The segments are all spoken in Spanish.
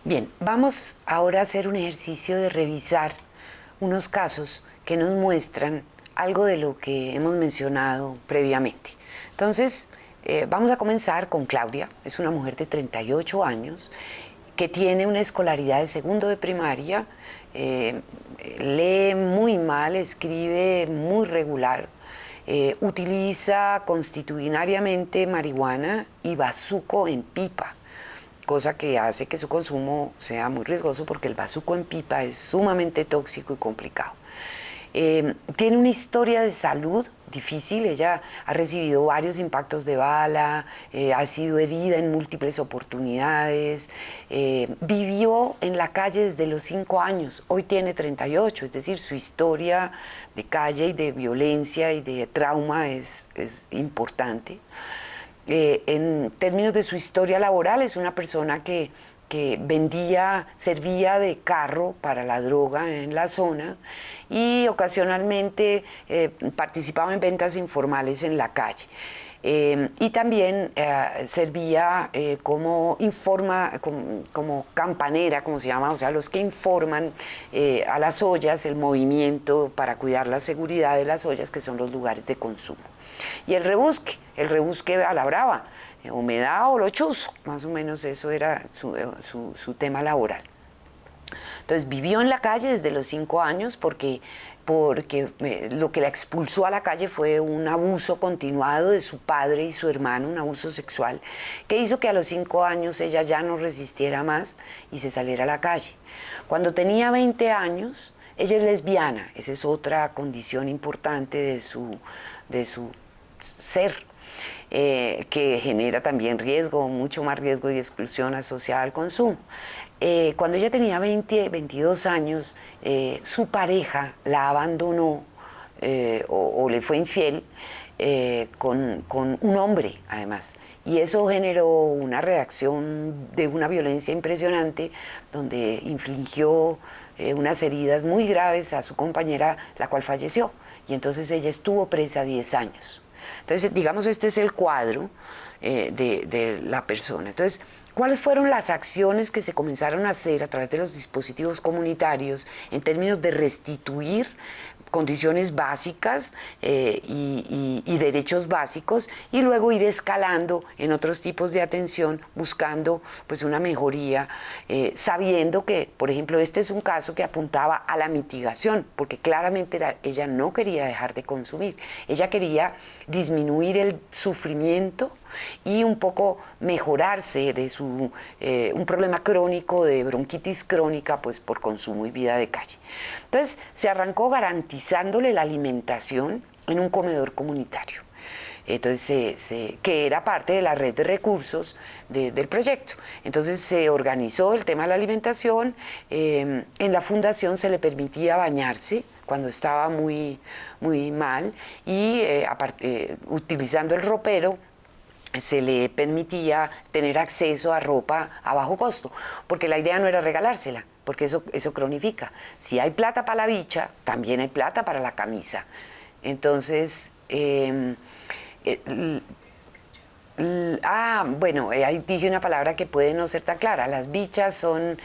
Bien, vamos ahora a hacer un ejercicio de revisar unos casos que nos muestran algo de lo que hemos mencionado previamente. Entonces, vamos a comenzar con Claudia. Es una mujer de 38 años que tiene una escolaridad de segundo de primaria, lee muy mal, escribe muy regular, utiliza constitucionariamente marihuana y bazuco en pipa, cosa que hace que su consumo sea muy riesgoso porque el bazuco en pipa es sumamente tóxico y complicado. Tiene una historia de salud difícil. Ella ha recibido varios impactos de bala, ha sido herida en múltiples oportunidades, vivió en la calle desde los 5 años, hoy tiene 38, es decir, su historia de calle y de violencia y de trauma es importante. En términos de su historia laboral, es una persona que servía de carro para la droga en la zona y ocasionalmente participaba en ventas informales en la calle. Y también servía como campanera, como se llama, o sea, los que informan a las ollas, el movimiento para cuidar la seguridad de las ollas, que son los lugares de consumo. Y el rebusque a la brava, o me da o lo chuzo, más o menos eso era su tema laboral. Entonces vivió en la calle desde los 5 años porque lo que la expulsó a la calle fue un abuso continuado de su padre y su hermano, un abuso sexual, que hizo que a los 5 años ella ya no resistiera más y se saliera a la calle. Cuando tenía 20 años, ella es lesbiana, esa es otra condición importante de su ser. Que genera también riesgo, mucho más riesgo y exclusión asociada al consumo. Cuando ella tenía 22 años, su pareja la abandonó o le fue infiel con un hombre, además. Y eso generó una reacción de una violencia impresionante, donde infligió unas heridas muy graves a su compañera, la cual falleció. Y entonces ella estuvo presa 10 años. Entonces, digamos, este es el cuadro de la persona. Entonces, ¿cuáles fueron las acciones que se comenzaron a hacer a través de los dispositivos comunitarios en términos de restituir condiciones básicas y derechos básicos, y luego ir escalando en otros tipos de atención, buscando pues una mejoría, sabiendo que, por ejemplo, este es un caso que apuntaba a la mitigación, porque claramente ella no quería dejar de consumir, ella quería disminuir el sufrimiento y un poco mejorarse de un problema crónico de bronquitis crónica, pues por consumo y vida de calle. Entonces se arrancó garantizándole la alimentación en un comedor comunitario. Entonces, que era parte de la red de recursos del proyecto. Entonces se organizó el tema de la alimentación. En la fundación se le permitía bañarse cuando estaba muy mal, y utilizando el ropero se le permitía tener acceso a ropa a bajo costo, porque la idea no era regalársela, porque eso cronifica. Si hay plata para la bicha, también hay plata para la camisa. Entonces, bueno, ahí dije una palabra que puede no ser tan clara. Las bichas son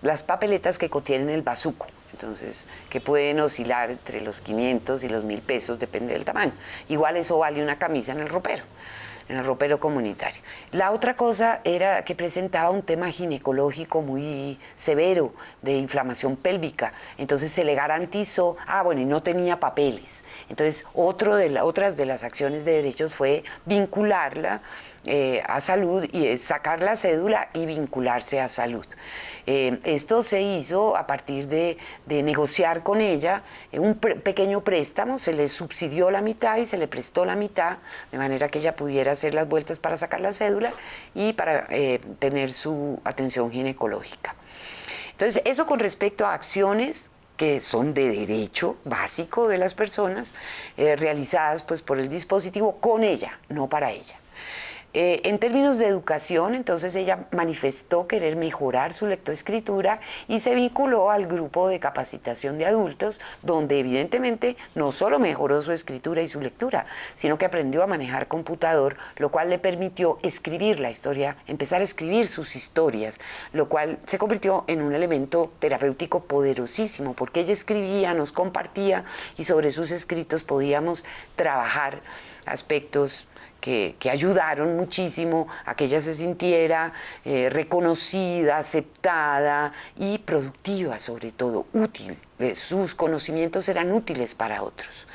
las papeletas que contienen el bazuco. Entonces, que pueden oscilar entre los 500 y los 1000 pesos, depende del tamaño. Igual eso vale una camisa en el ropero comunitario. La otra cosa era que presentaba un tema ginecológico muy severo de inflamación pélvica, entonces se le garantizó, bueno, y no tenía papeles. Entonces, otras de las acciones de derechos fue vincularla a salud, y sacar la cédula y vincularse a salud. Esto se hizo a partir de negociar con ella un pequeño préstamo, se le subsidió la mitad y se le prestó la mitad, de manera que ella pudiera hacer las vueltas para sacar la cédula y para tener su atención ginecológica. Entonces, eso con respecto a acciones que son de derecho básico de las personas, realizadas pues por el dispositivo con ella, no para ella. En términos de educación, entonces ella manifestó querer mejorar su lectoescritura y se vinculó al grupo de capacitación de adultos, donde evidentemente no solo mejoró su escritura y su lectura, sino que aprendió a manejar computador, lo cual le permitió escribir la historia, empezar a escribir sus historias, lo cual se convirtió en un elemento terapéutico poderosísimo, porque ella escribía, nos compartía y sobre sus escritos podíamos trabajar aspectos que ayudaron muchísimo a que ella se sintiera reconocida, aceptada y productiva, sobre todo, útil. Sus conocimientos eran útiles para otros.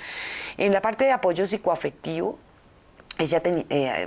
En la parte de apoyo psicoafectivo, ella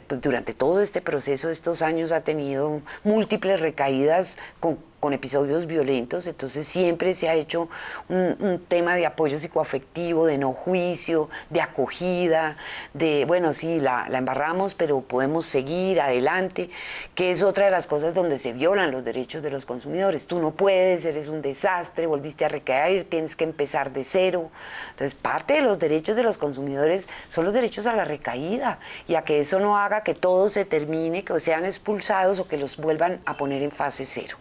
pues durante todo este proceso, estos años, ha tenido múltiples recaídas con episodios violentos, entonces siempre se ha hecho un tema de apoyo psicoafectivo, de no juicio, de acogida, de, bueno, sí, la embarramos, pero podemos seguir adelante, que es otra de las cosas donde se violan los derechos de los consumidores. Tú no puedes, eres un desastre, volviste a recaer, tienes que empezar de cero. Entonces, parte de los derechos de los consumidores son los derechos a la recaída y a que eso no haga que todo se termine, que sean expulsados o que los vuelvan a poner en fase cero.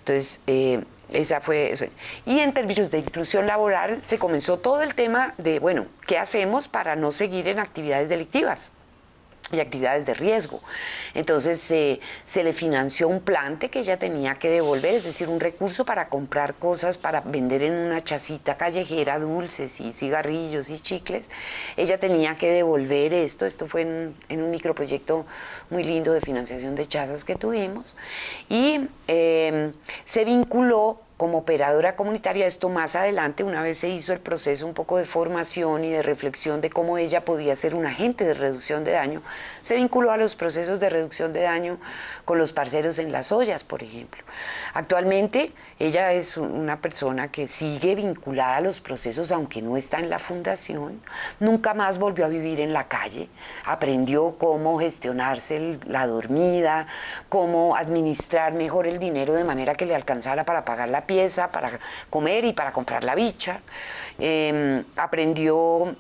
Entonces, esa fue eso. Y en términos de inclusión laboral se comenzó todo el tema de, bueno, ¿qué hacemos para no seguir en actividades delictivas y actividades de riesgo? Entonces se le financió un plante que ella tenía que devolver, es decir, un recurso para comprar cosas para vender en una chacita callejera, dulces y cigarrillos y chicles. Ella tenía que devolver esto fue en un microproyecto muy lindo de financiación de chazas que tuvimos, y se vinculó como operadora comunitaria. Esto más adelante, una vez se hizo el proceso un poco de formación y de reflexión de cómo ella podía ser un agente de reducción de daño, se vinculó a los procesos de reducción de daño con los parceros en las ollas, por ejemplo. Actualmente ella es una persona que sigue vinculada a los procesos, aunque no está en la fundación. Nunca más volvió a vivir en la calle, aprendió cómo gestionarse la dormida, cómo administrar mejor el dinero de manera que le alcanzara para pagar la pieza, para comer y para comprar la bicha. Aprendió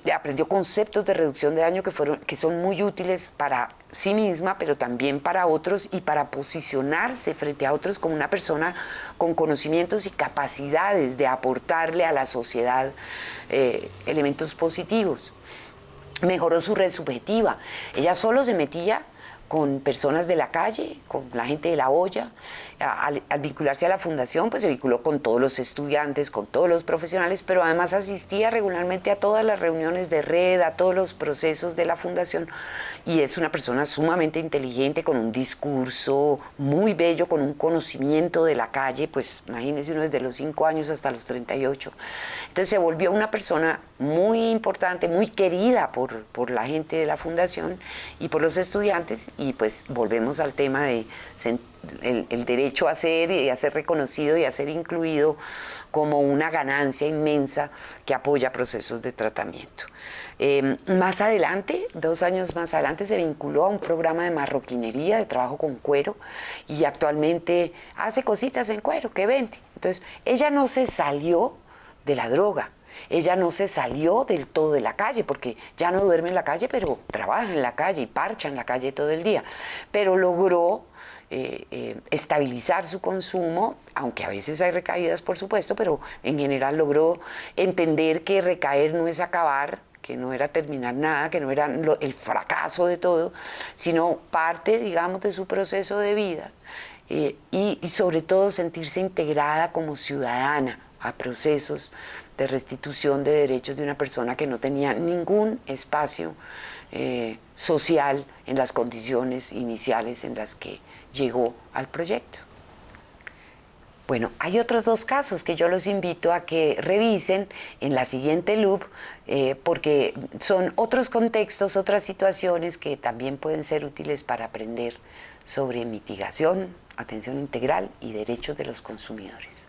conceptos de reducción de daño que son muy útiles para sí misma, pero también para otros, y para posicionarse frente a otros como una persona con conocimientos y capacidades de aportarle a la sociedad elementos positivos. Mejoró su red subjetiva. Ella solo se metía con personas de la calle, con la gente de la olla. Al vincularse a la fundación, pues se vinculó con todos los estudiantes, con todos los profesionales, pero además asistía regularmente a todas las reuniones de red, a todos los procesos de la fundación, y es una persona sumamente inteligente, con un discurso muy bello, con un conocimiento de la calle, pues imagínense uno desde los 5 años hasta los 38. Entonces se volvió una persona muy importante, muy querida por la gente de la fundación y por los estudiantes, y pues volvemos al tema de el derecho a ser y a ser reconocido y a ser incluido como una ganancia inmensa que apoya procesos de tratamiento. Más adelante, 2 años más adelante, se vinculó a un programa de marroquinería, de trabajo con cuero, y actualmente hace cositas en cuero que vende. Entonces, ella no se salió de la droga. Ella no se salió del todo de la calle, porque ya no duerme en la calle, pero trabaja en la calle y parcha en la calle todo el día. Pero logró estabilizar su consumo, aunque a veces hay recaídas, por supuesto, pero en general logró entender que recaer no es acabar, que no era terminar nada, que no era el fracaso de todo, sino parte, digamos, de su proceso de vida, y sobre todo sentirse integrada como ciudadana a procesos de restitución de derechos de una persona que no tenía ningún espacio social en las condiciones iniciales en las que llegó al proyecto. Bueno, hay otros 2 casos que yo los invito a que revisen en la siguiente loop, porque son otros contextos, otras situaciones que también pueden ser útiles para aprender sobre mitigación, atención integral y derechos de los consumidores.